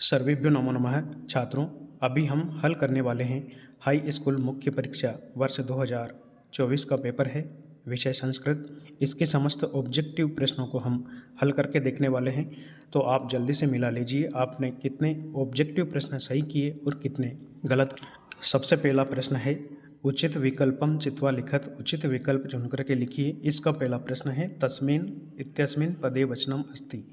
सर्वेभ्यो नमो नमः। छात्रों, अभी हम हल करने वाले हैं हाई स्कूल मुख्य परीक्षा वर्ष 2024 का पेपर है, विषय संस्कृत। इसके समस्त ऑब्जेक्टिव प्रश्नों को हम हल करके देखने वाले हैं। तो आप जल्दी से मिला लीजिए आपने कितने ऑब्जेक्टिव प्रश्न सही किए और कितने गलत किए। सबसे पहला प्रश्न है, उचित विकल्पम चित्वा लिखत। उचित विकल्प चुन करके लिखिए। इसका पहला प्रश्न है, तस्मिन् इत्यस्मिन् पदे वचनम अस्ति।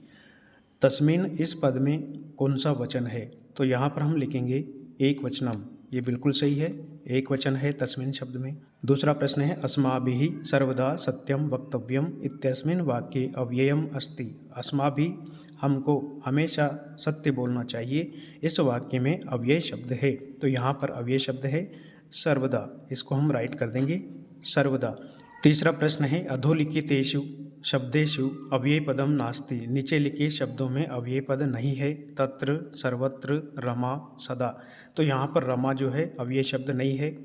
तस्मिन इस पद में कौन सा वचन है? तो यहाँ पर हम लिखेंगे एक वचनम। ये बिल्कुल सही है, एक वचन है तस्मिन शब्द में। दूसरा प्रश्न है, अस्माभिः सर्वदा सत्यम वक्तव्यम इत्यस्मिन् वाक्ये अव्ययम अस्ति। अस्माभिः हमको हमेशा सत्य बोलना चाहिए, इस वाक्य में अव्यय शब्द है। तो यहाँ पर अव्यय शब्द है सर्वदा, इसको हम राइट कर देंगे सर्वदा। तीसरा प्रश्न है, अधोलिखितेषु शब्देषु अव्यय पदम नास्ति। नीचे लिखे शब्दों में अव्यय पद नहीं है। तत्र, सर्वत्र, रमा, सदा। तो यहाँ पर रमा जो है अव्यय शब्द नहीं है।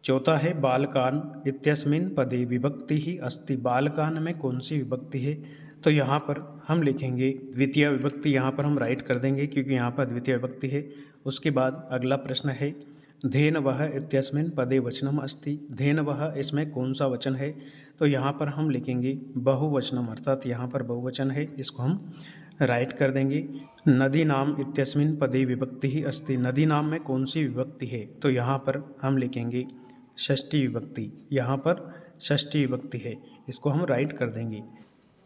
चौथा है, बालकान इत्यस्मिन् पदे विभक्ति ही अस्ति। बालकान में कौन सी विभक्ति है? तो यहाँ पर हम लिखेंगे द्वितीय विभक्ति। यहाँ पर हम राइट कर देंगे क्योंकि यहाँ पर द्वितीय विभक्ति है। उसके बाद अगला प्रश्न है, धेनवः इत्यस्मिन् पदे वचनम अस्ति। धेनवः इसमें कौन सा वचन है? तो यहाँ पर हम लिखेंगे बहुवचनम, अर्थात यहाँ पर बहुवचन है, इसको हम राइट कर देंगे। नदी नाम इत्यस्मिन् पदे विभक्ति ही अस्ति। नदी नाम में कौन सी विभक्ति है? तो यहाँ पर हम लिखेंगे षष्ठी विभक्ति। यहाँ पर षष्ठी विभक्ति है, इसको हम राइट कर देंगे।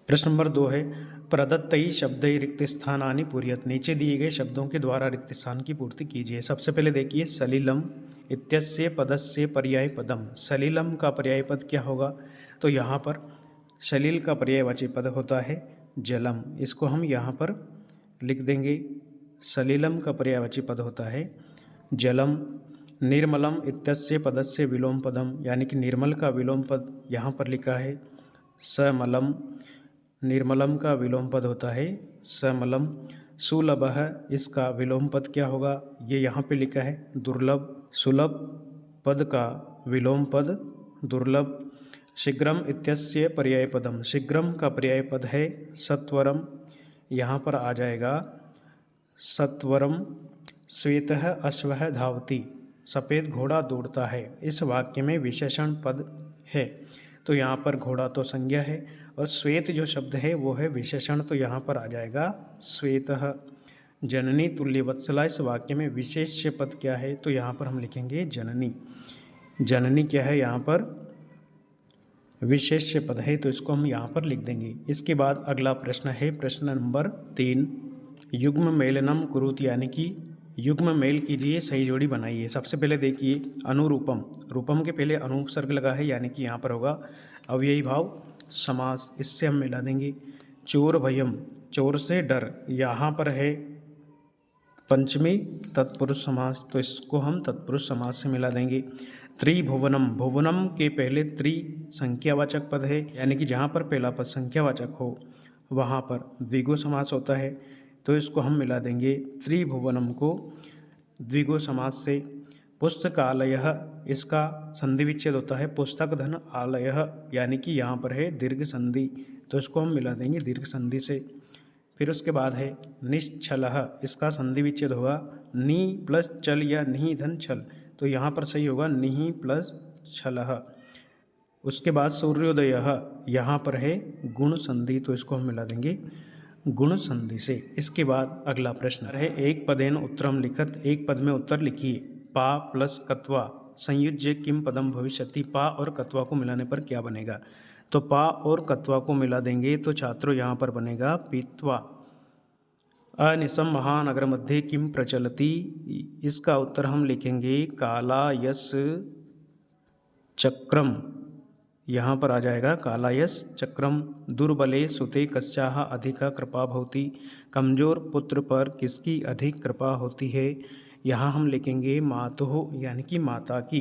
प्रश्न नंबर 2 है, प्रदत्तई शब्दै रिक्त स्थानानि पूरयत। नीचे दिए गए शब्दों के द्वारा रिक्त स्थान की पूर्ति कीजिए। सबसे पहले देखिए, सलिलम इत्यस्य पदस्य पर्याय पदम। सलिलम का पर्याय पद क्या होगा? तो यहाँ पर सलिल का पर्यायवाची पद होता है जलम। इसको हम यहाँ पर लिख देंगे, सलिलम का पर्यायवाची पद होता है जलम। निर्मलम इत्यस्य पदस्य विलोम पदम, यानी कि निर्मल का विलोम पद यहाँ पर लिखा है समलम। निर्मलम का विलोम पद होता है समलम। सुलभः, इसका विलोम पद क्या होगा? ये यहाँ पे लिखा है दुर्लभ। सुलभ पद का विलोम पद दुर्लभ। शीघ्रम इत्यस्य पर्याय पदम। शीघ्रम का पर्याय पद है सत्वरम। यहाँ पर आ जाएगा सत्वरम। श्वेतः अश्वः धावति। सफ़ेद घोड़ा दौड़ता है। इस वाक्य में विशेषण पद है, तो यहाँ पर घोड़ा तो संज्ञा है और श्वेत जो शब्द है वो है विशेषण, तो यहाँ पर आ जाएगा श्वेतः। जननी तुल्यवत्सला, इस वाक्य में विशेष्य पद क्या है? तो यहाँ पर हम लिखेंगे जननी। जननी क्या है? यहाँ पर विशेष्य पद है, तो इसको हम यहाँ पर लिख देंगे। इसके बाद अगला प्रश्न है, प्रश्न नंबर 3, युग्म मेलनम कुरुत, यानी कि युग्म मेल कीजिए, सही जोड़ी बनाइए। सबसे पहले देखिए अनुरूपम। रूपम के पहले अनुपसर्ग लगा है, यानी कि यहाँ पर होगा अव्ययी भाव समास, इससे हम मिला देंगे। चोर भयम, चोर से डर, यहाँ पर है पंचमी तत्पुरुष समास, तो इसको हम तत्पुरुष समास से मिला देंगे। त्रिभुवनम, भुवनम के पहले त्रि संख्यावाचक पद है, यानी कि जहाँ पर पहला पद संख्यावाचक हो वहाँ पर द्विगु समास होता है, तो इसको हम मिला देंगे त्रिभुवनम को द्विगु समास से। पुस्तकालयः, इसका संधि विच्छेद होता है पुस्तक धन आलयः, यानी कि यहाँ पर है दीर्घ संधि, तो इसको हम मिला देंगे दीर्घ संधि से। फिर उसके बाद है निश्चलः, इसका संधि विच्छेद होगा नी प्लस चल या निहि धन छल, तो यहाँ पर सही होगा निहि प्लस छलः। उसके बाद सूर्योदयः, यहाँ पर है गुण संधि, तो इसको हम मिला देंगे गुण संधि से। इसके बाद अगला प्रश्न है, एक पदेन उत्तरम लिखत। एक पद में उत्तर लिखिए। पा प्लस कत्वा संयुज्य किम पदम भविष्यति। पा और कत्वा को मिलाने पर क्या बनेगा? तो पा और कत्वा को मिला देंगे तो छात्रों यहाँ पर बनेगा पीत्वा। अनिशम महानगर मध्य किम प्रचलति, इसका उत्तर हम लिखेंगे कालायस चक्रम, यहाँ पर आ जाएगा कालायस चक्रम। दुर्बले सुते कस्याः अधिका कृपा भवति, कमजोर पुत्र पर किसकी अधिक कृपा होती है? यहाँ हम लिखेंगे मातुः, यानी कि माता की।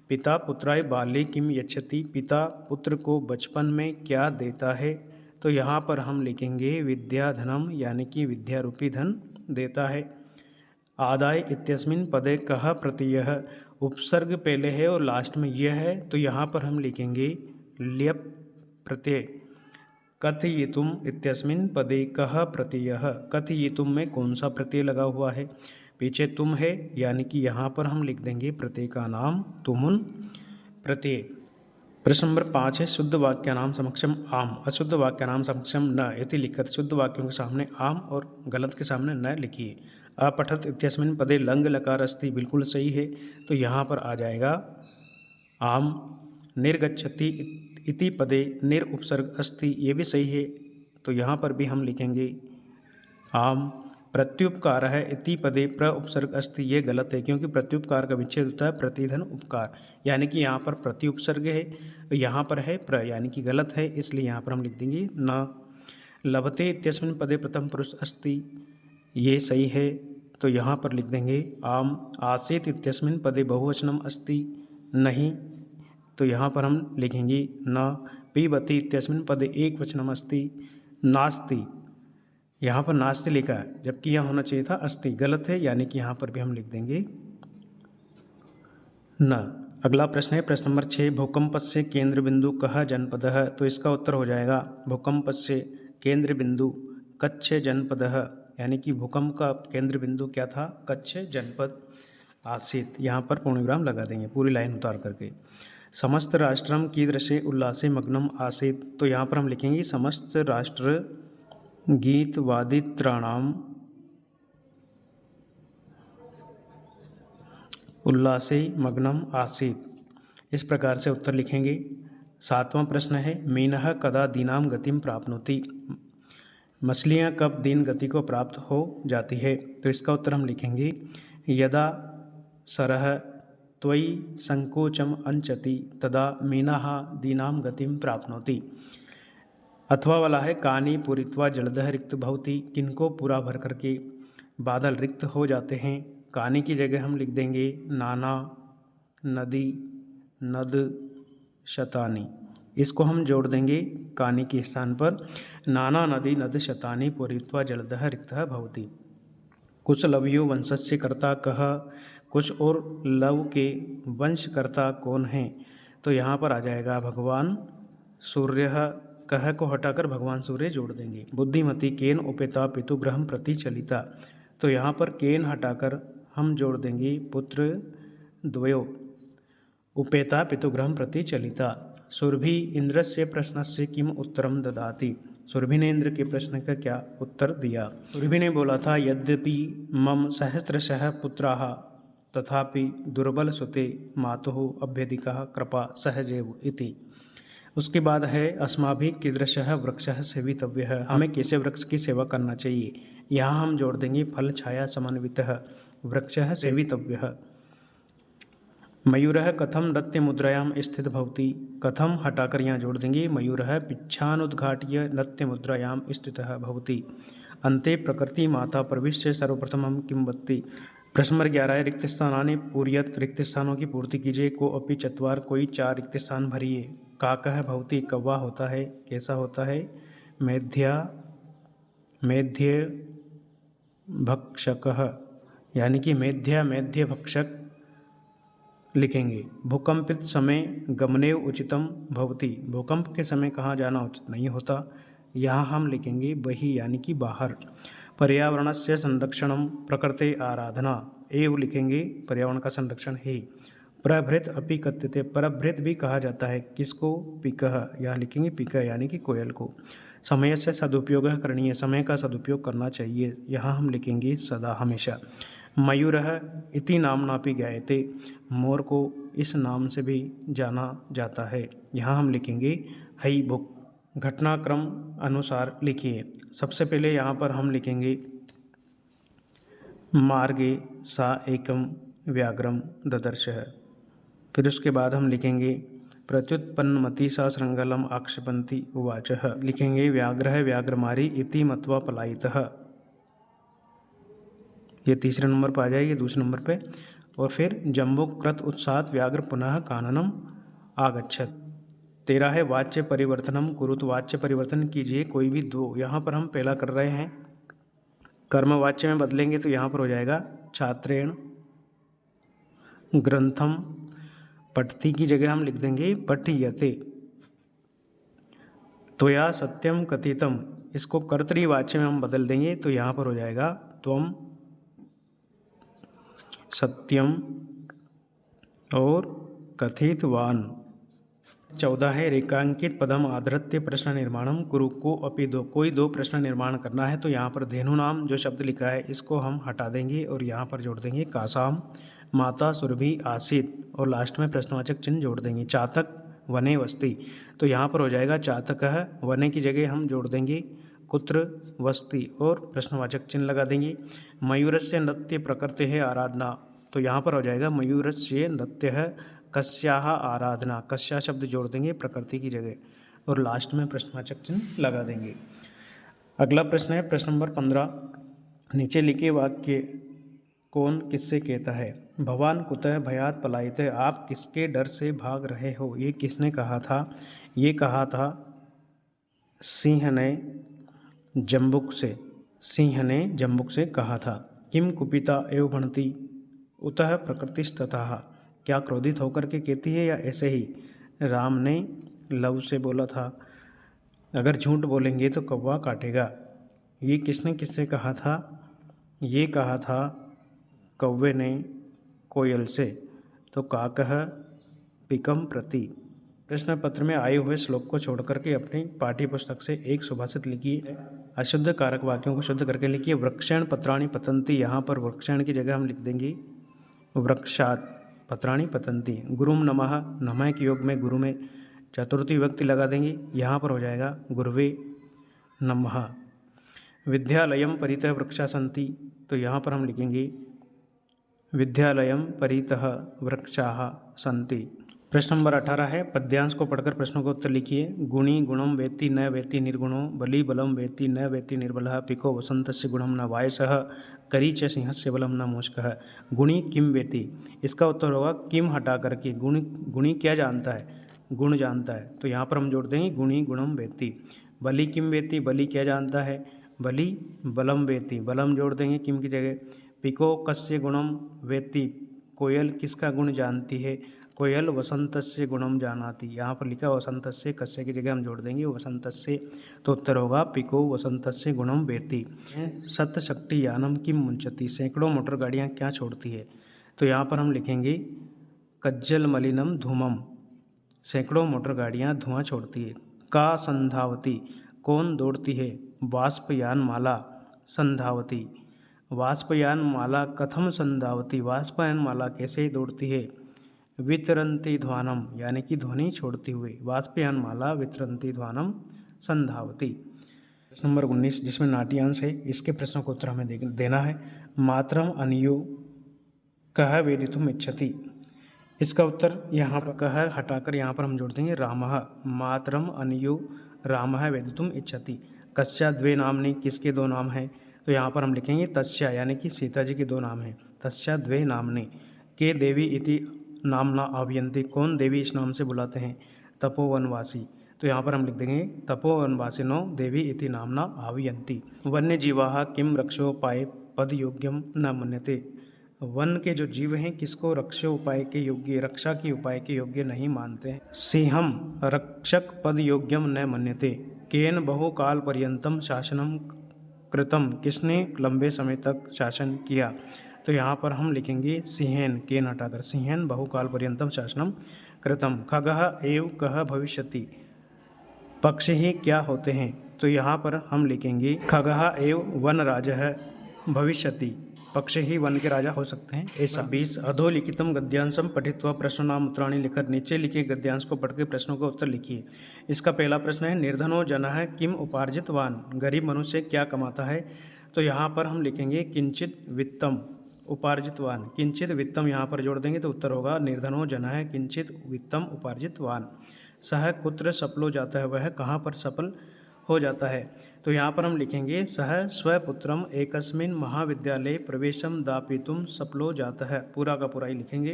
पिता पुत्राय बाल्ये किम यच्छति, पिता पुत्र को बचपन में क्या देता है? तो यहाँ पर हम लिखेंगे विद्याधनम, यानी कि विद्या रूपी धन देता है। आदाय इत्यस्मिन् पदे कः प्रत्ययः, उपसर्ग पहले है और लास्ट में यह है, तो यहाँ पर हम लिखेंगे ल्यप प्रत्यय। कथयितुम इत्यस्मिन् पदे कः प्रत्ययः, कथयितुम में कौन सा प्रत्यय लगा हुआ है, पीछे तुम है यानी कि यहाँ पर हम लिख देंगे प्रत्यय का नाम तुमुन प्रत्यय। प्रश्न नंबर 5 है शुद्ध वाक्यानाम समक्षम आम अशुद्ध वाक्यानाम समक्षम न इति लिखत, शुद्ध वाक्यों के सामने आम और गलत के सामने न लिखिए। अपठत इत्यस्मिन् पदे लंग लकार अस्ति, बिल्कुल सही है, तो यहाँ पर आ जाएगा आम। निर्गच्छति इति पदे निर उपसर्ग अस्ति, ये भी सही है, तो यहाँ पर भी हम लिखेंगे आम। प्रत्युपकार है इति पदे प्र उपसर्ग अस्ति, ये गलत है क्योंकि प्रत्युपकार का विच्छेद होता है प्रतिधन उपकार, यानी कि यहाँ पर प्रति उपसर्ग है, यहाँ पर है प्र, यानी कि गलत है, इसलिए यहाँ पर हम लिख देंगे न। लभते इत्यस्मिन् पदे प्रथम पुरुष अस्ति, ये सही है, तो यहाँ पर लिख देंगे आम। आसीत इत्यस्मिन् पदे बहुवचनम अस्ति, नहीं, तो यहाँ पर हम लिखेंगे न। पिबति इत्यस्मिन् पदे एक वचनम अस्ति, नास्ति, यहाँ पर नास्ति लिखा है जबकि यहाँ होना चाहिए था अस्ति, गलत है, यानी कि यहाँ पर भी हम लिख देंगे न। अगला प्रश्न है प्रश्न नंबर 6, भूकंप से केंद्र बिंदु कह जनपद है, तो इसका उत्तर हो जाएगा भूकंप से केंद्र बिंदु कच्छ जनपद, यानी कि भूकंप का केंद्र बिंदु क्या था, कच्छ जनपद आसीत। यहाँ पर पूर्ण विराम लगा देंगे पूरी लाइन उतार करके। समस्त राष्ट्रम कीदृशे उल्लासे मग्नम आसीत, तो यहाँ पर हम लिखेंगे समस्त राष्ट्र गीतवादित्राणाम उल्लासे मग्नम आसीत, इस प्रकार से उत्तर लिखेंगे। 7वां प्रश्न है मीनः कदा दीनाम गतिम प्राप्नोति, मछलियाँ कब दीन गति को प्राप्त हो जाती है, तो इसका उत्तर हम लिखेंगे यदा सरः त्वयि संकोचम अंचति तदा मीनः दीनाम गतिम प्राप्नोति। अथवा वाला है कानी पूरित्वा जलदह रिक्त भवति, किनको पूरा भर करके बादल रिक्त हो जाते हैं, कानी की जगह हम लिख देंगे नाना, नदी, नद, शतानी, इसको हम जोड़ देंगे कानी के स्थान पर, नाना नदी नद शतानी पूरित्वा जलदह रिक्तः भवति। कुछ लवयो वंशस्य कर्ता कह, कुछ और लव के वंशकर्ता कौन हैं, तो यहाँ पर आ जाएगा भगवान सूर्य, कह को हटाकर भगवान सूर्य जोड़ देंगे। बुद्धिमती केन उपेता पितुग्रहम प्रति चलिता, तो यहाँ पर केन हटाकर हम जोड़ देंगे पुत्र द्वयो, उपेता पितुग्रहम प्रति चलिता। सुरभि इंद्रस्य प्रश्नस्य किम उत्तरम ददाति, सुरभि ने इंद्र के प्रश्न का क्या उत्तर दिया। सुरभि ने बोला था यद्यपि मम सहस्रशः पुत्राः तथापि दुर्बल सुते मातुः अभ्यधिकः कृपा सहजेव इति। उसके बाद है अस्माभिः कीदृशः वृक्षः सेवितव्यः, हमें कैसे वृक्ष की सेवा करना चाहिए, यहाँ हम जोड़ देंगे फल छाया समन्वितः वृक्षः सेवितव्यः। मयूरः कथम नृत्य मुद्रायाम स्थित भवति, कथम हटाकर यहाँ जोड़ देंगे मयूरः पिच्छानुद्घाट्य नृत्य मुद्रायाम स्थितः भवति। अन्ते प्रकृति माता प्रविश्य सर्वप्रथमं किं वदति। प्रश्न नंबर 11 है रिक्त स्थानानि पूर्यत, रिक्त स्थानों की पूर्ति कीजिए। को अपि चत्वार, कोई 4 रिक्त स्थान भरिए। काकः भवति, कौवा होता है, कैसा होता है, मेध्या मेध्य भक्षकः, यानी कि मेध्या मेध्य भक्षक लिखेंगे। भूकंपित समय गमनेव उचितम भवति, भूकंप के समय कहाँ जाना उचित नहीं होता, यहाँ हम लिखेंगे बहि, यानी कि बाहर। पर्यावरणस्य संरक्षणम प्रकृते आराधना, एव लिखेंगे पर्यावरण का संरक्षण है। प्रभृत अपि कथ्यते, प्रभृत भी कहा जाता है, किसको, पिकः, यहाँ लिखेंगे पिकः यानी कि कोयल को। समय से सदुपयोग करणीय, समय का सदुपयोग करना चाहिए, यहाँ हम लिखेंगे सदा हमेशा। मयूरः इति नाम्नापि ज्ञायते, मोर को इस नाम से भी जाना जाता है, यहाँ हम लिखेंगे हई भुक। घटनाक्रम अनुसार लिखिए। सबसे पहले यहाँ पर हम लिखेंगे मार्गे सा एकम व्याघ्रम ददर्शः, फिर उसके बाद हम लिखेंगे प्रत्युत्पन्नमति सा श्रृंगलम आक्षेपन्ति उवाचः, लिखेंगे व्याघ्रः व्याघ्रमारी इति मत्वा पलायितः, ये तीसरे नंबर पर आ जाएगी, दूसरे नंबर पे। और फिर जम्बुकृत उत्सात व्याघ्र पुनः काननम आगच्छत। 13 है वाच्य परिवर्तनम कुरुत, वाच्य परिवर्तन कीजिए कोई भी दो, यहाँ पर हम पहला कर रहे हैं, कर्म वाच्य में बदलेंगे तो यहाँ पर हो जाएगा छात्रेण ग्रंथम, पठती की जगह हम लिख देंगे पठ्यते। त्वया सत्यम कथितम, इसको कर्तृवाच्य में हम बदल देंगे तो यहाँ पर हो जाएगा त्वम सत्यम और कथितवान। 14 है रेखांकित पदम आधृत्य प्रश्न निर्माणम कुरु को अपि दो, कोई दो प्रश्न निर्माण करना है तो यहाँ पर धेनु नाम जो शब्द लिखा है इसको हम हटा देंगे और यहाँ पर जोड़ देंगे कासाम माता सुरभि आसीत और लास्ट में प्रश्नवाचक चिन्ह जोड़ देंगे। चातक वने वस्ति, तो यहाँ पर हो जाएगा चातक है, वने की जगह हम जोड़ देंगे कुत्र वस्ति और प्रश्नवाचक चिन्ह लगा देंगे। मयूरस्य नृत्य प्रकृति है आराधना, तो यहाँ पर हो जाएगा मयूरस्य नृत्य है कस्याः आराधना, कस्या शब्द जोड़ देंगे प्रकृति की जगह और लास्ट में प्रश्नवाचक चिन्ह लगा देंगे। अगला प्रश्न है प्रश्न नंबर 15, नीचे लिखे वाक्य कौन किससे कहता है। भवान कुतः भयात पलायित, आप किसके डर से भाग रहे हो, ये किसने कहा था, ये कहा था सिंह ने जम्बुक से, सिंह ने जम्बुक से कहा था। किम कुपिता एव भणति उतः प्रकृतिस्ततः, क्या क्रोधित होकर के कहती है या ऐसे ही। राम ने लव से बोला था, अगर झूठ बोलेंगे तो कौवा काटेगा। ये किसने किससे कहा था, ये कहा था कौवे ने कोयल से, तो काकः पिकम प्रति। प्रश्न पत्र में आए हुए श्लोक को छोड़ करके अपनी पाठ्य पुस्तक से एक सुभाषित लिखिए, अशुद्ध कारक वाक्यों को शुद्ध करके लिखिए। वृक्षेण पत्राणि पतन्ति, यहाँ पर वृक्षेण की जगह हम लिख देंगे वृक्षात पत्राणि पतन्ति। गुरुम नमः, नमः के योग में गुरु में चतुर्थी विभक्ति लगा देंगे, यहाँ पर हो जाएगा गुरुवे नमः। विद्यालयम परितः वृक्षा सन्ति, तो यहाँ पर हम लिखेंगे विद्यालयम परितः वृक्षाः सन्ति। प्रश्न नंबर 18 है, पद्यांश को पढ़कर प्रश्नों का उत्तर लिखिए। गुणी गुणम वेत्ति न वेत्ति निर्गुणो, बली बलम वेत्ति न वेत्ति निर्बलः, पिको वसंतस्य गुणम न वायसः, करी च सिंहस्य बलम न मूषकः। गुणी किम वेत्ति, इसका उत्तर होगा किम हटा करके गुणी क्या जानता है, गुण जानता है, तो यहाँ पर हम जोड़ देंगे गुणी गुणम वेत्ति। बली किम वेत्ति, बली क्या जानता है, बली बलम वेत्ति, बलम जोड़ देंगे किम की जगह। पिको कस्य गुणम वेत्ति, कोयल किसका गुण जानती है, कोयल वसंतस्य गुणम जानाति, यहाँ पर लिखा वसंतस्य, कस्य की जगह हम जोड़ देंगे वसंतस्य, तो उत्तर होगा पिको वसंतस्य गुणम वेत्ति। सत शक्ति यानम किम मुंचति, सैकड़ों मोटर गाड़ियाँ क्या छोड़ती है, तो यहाँ पर हम लिखेंगे कज्जल मलिनम धूमम, सैकड़ों मोटर गाड़ियाँ धुआं छोड़ती है। का संधावती, कौन दौड़ती है, वाष्पयान माला संधावती, वाष्पयान माला कथम संधावती, वाष्पयान माला कैसे दौड़ती है। वितरंती ध्वानम, यानी कि ध्वनि छोड़ती हुई, वाष्पयान माला वितरंती ध्वानम संधावती। प्रश्न नंबर 19 जिसमें नाट्यांश है, इसके प्रश्नों को उत्तर हमें देना है। मातरम अनियो कह वेदितुम इच्छति, इसका उत्तर यहाँ पर कह हटाकर यहाँ पर हम जोड़ देंगे रामः। मातरम अनियो रामः वेदितुम इच्छति। कस्या द्वे नामनि, किसके दो नाम हैं, तो यहाँ पर हम लिखेंगे तस्या, यानी कि सीता जी के दो नाम हैं, तस्या द्वे नामनि। के देवी इति नामना आव्यंती, कौन देवी इस नाम से बुलाते हैं, तपोवनवासी, तो यहाँ पर हम लिख देंगे तपोवनवासिनो देवी इति नामना आव्यंती। वन्य जीवाः किम रक्षोपाय पद योग्यम न मन्यते, वन के जो जीव हैं किसको रक्षोपाय के योग्य, रक्षा के उपाय के योग्य नहीं मानते हैं। सिंहम रक्षक पद योग्यम न मन्यते। केन बहुकाल पर्यंतम शासनम कृतम, किसने लंबे समय तक शासन किया, तो यहाँ पर हम लिखेंगे सिंहेन, केन हटाकर सिंहेन बहुकाल पर्यंतम शासनम कृतम। खगः एव कः भविष्यति, पक्षी ही क्या होते हैं, तो यहाँ पर हम लिखेंगे खगः एव वनराजः भविष्यति, पक्षी ही वन के राजा हो सकते हैं ऐसा। 20 अधोलिखितम गद्यांशम पठित्वा प्रश्नानाम उत्तराणि लिखकर, नीचे लिखे गद्यांश को पढ़कर प्रश्नों का उत्तर लिखिए। इसका पहला प्रश्न है निर्धनो जनः किम उपार्जितवान, गरीब मनुष्य क्या कमाता है, तो यहाँ पर हम लिखेंगे किंचित वित्तम उपार्जितवान, किंचित वित्तम यहाँ पर जोड़ देंगे तो उत्तर होगा निर्धनो जनः किंचित वित्तम उपार्जितवान। सह कुत्र सफलो जाता है, वह कहाँ पर सफल हो जाता है, तो यहाँ पर हम लिखेंगे सह स्वपुत्रम एकस्मिन महाविद्यालय प्रवेशम दापितुम सफलो जाता है, पूरा का पूरा ही लिखेंगे।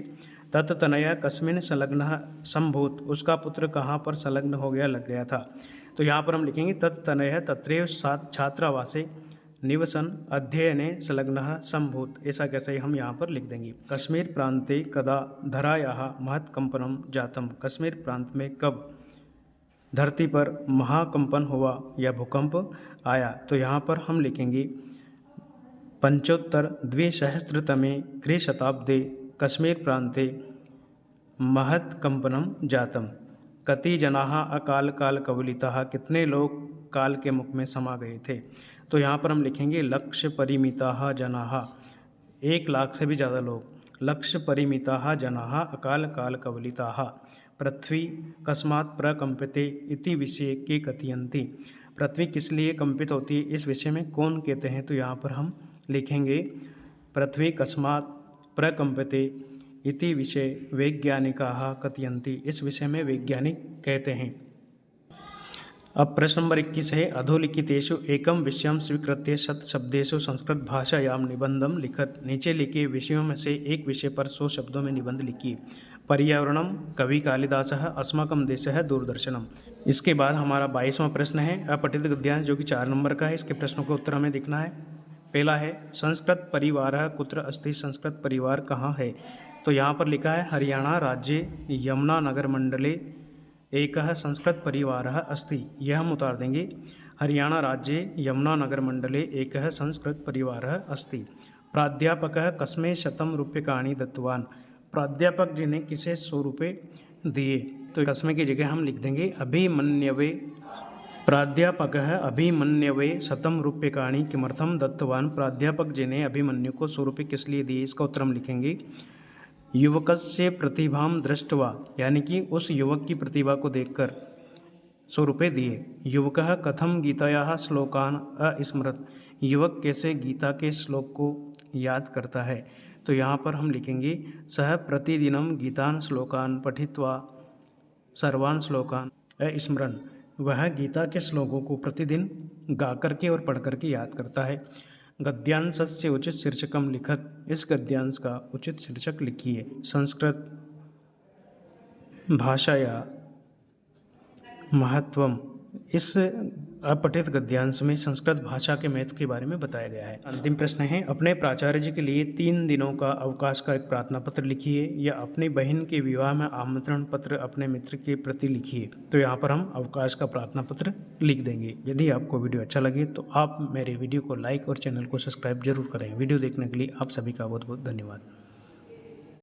तत्तनय कस्मिन संलग्न संभूत, उसका पुत्र कहाँ पर संलग्न हो गया, लग गया था, तो यहाँ पर हम लिखेंगे तत्तनय तत्रैव छात्रावासे निवसन अध्ययने संलग्न संभूत, ऐसा कैसे हम यहाँ पर लिख देंगे। कश्मीर प्रांते कदा धरायाः महत्कंपनम जातम, कश्मीर प्रांत में कब धरती पर महाकंपन हुआ या भूकंप आया, तो यहाँ पर हम लिखेंगे पंचोत्तर द्विसहस्रतमे ख्रीशताब्दे कश्मीर प्रान्ते महत्कंपनम जातम। कति जनाः अकाल काल कवलिताः, कितने लोग काल के मुख में समा गए थे। तो यहाँ पर हम लिखेंगे लक्ष्य परिमिताः जनाः, 1,00,000 से भी ज़्यादा लोग। लक्ष्य परिमिताः जनाः अकाल काल कवलिताः। पृथ्वी कस्मात् प्रकंपते इति विषये के कथयन्ति। पृथ्वी किस लिए कंपित होती है, इस विषय में कौन कहते हैं। तो यहाँ पर हम लिखेंगे पृथ्वी कस्मात् प्रकंपते इति विषय वैज्ञानिकाः कथयन्ति। इस विषय में वैज्ञानिक कहते हैं। अब प्रश्न नंबर 21 है, अधोलिखितेषु एकम विषयम स्वीकृत्य शब्देषु संस्कृत भाषायां निबंधम लिखत। नीचे लिखे विषयों में से एक विषय पर 100 शब्दों में निबंध लिखिए। पर्यावरणम कवि कालिदासः, अस्माकं देशः दूरदर्शनम। इसके बाद हमारा 22वां प्रश्न है अपठित गद्यांश, जो कि 4 नंबर का है। इसके प्रश्नों का उत्तर हमें दिखना है। पहला है संस्कृत परिवारः कुत्र अस्ति, संस्कृत परिवार कहाँ है। तो यहाँ पर लिखा है हरियाणा राज्ये यमुनानगर मंडले एकः संस्कृत परिवारः अस्ति। यह हम उतार देंगे, हरियाणा राज्ये यमुनानगर मंडले एकः संस्कृत परिवारः अस्ति। प्राध्यापकः कस्मै 100 रूप्यकाणि दत्तवान्। प्राध्यापक जी ने किसे 100 रुपये दिए। तो कस्मै की जगह हम लिख देंगे अभिमन्यवे। प्राध्यापकः अभिमन्यवे 100 रूप्यकाणि किमर्थं दत्तवान्। प्राध्यापक जी ने अभिमन्यु को 100 रुपये किस लिए दिए। इसका उत्तर हम लिखेंगे युवकस्य प्रतिभां दृष्ट्वा, यानी कि उस युवक की प्रतिभा को देखकर 100 रुपये दिए। युवकः कथम गीतायाः श्लोकान् अस्मरत्। युवक कैसे गीता के श्लोक को याद करता है। तो यहाँ पर हम लिखेंगे सः प्रतिदिनं गीतान् श्लोकान् पठित्वा सर्वान् श्लोकान् अस्मरन्। वह गीता के श्लोकों को प्रतिदिन गा करके और पढ़ करके याद करता है। गद्यांशस्य उचित शीर्षकम लिखत। इस गद्यांश का उचित शीर्षक लिखिए। संस्कृत भाषाया महत्वम। इस अपठित गद्यांश में संस्कृत भाषा के महत्व के बारे में बताया गया है। अंतिम प्रश्न है अपने प्राचार्य जी के लिए 3 दिनों का अवकाश का एक प्रार्थना पत्र लिखिए, या अपनी बहन के विवाह में आमंत्रण पत्र अपने मित्र के प्रति लिखिए। तो यहाँ पर हम अवकाश का प्रार्थना पत्र लिख देंगे। यदि आपको वीडियो अच्छा लगे तो आप मेरे वीडियो को लाइक और चैनल को सब्सक्राइब जरूर करें। वीडियो देखने के लिए आप सभी का बहुत बहुत धन्यवाद।